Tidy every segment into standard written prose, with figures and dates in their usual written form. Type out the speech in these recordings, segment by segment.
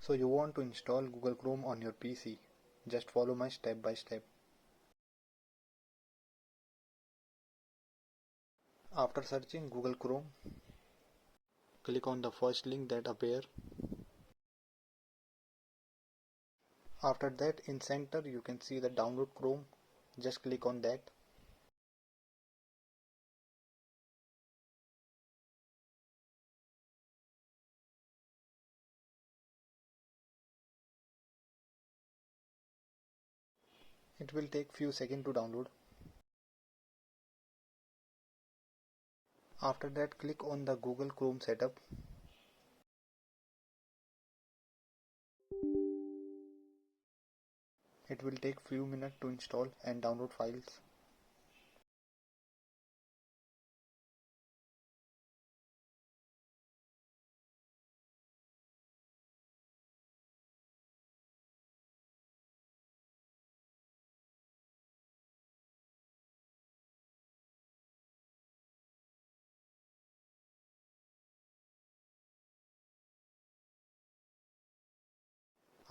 So you want to install Google Chrome on your PC. Just follow my step by step. After searching Google Chrome, click on the first link that appears. After that, in center you can see the download Chrome. Just click on that. It will take few seconds to download. After that, click on the Google Chrome setup. It will take few minutes to install and download files.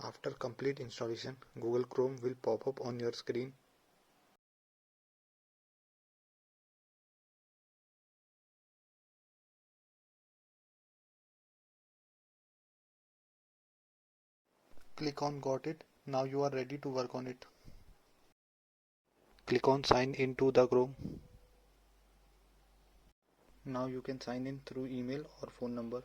After complete installation, Google Chrome will pop up on your screen. Click on Got it. Now you are ready to work on it. Click on Sign in to the Chrome. Now you can sign in through email or phone number.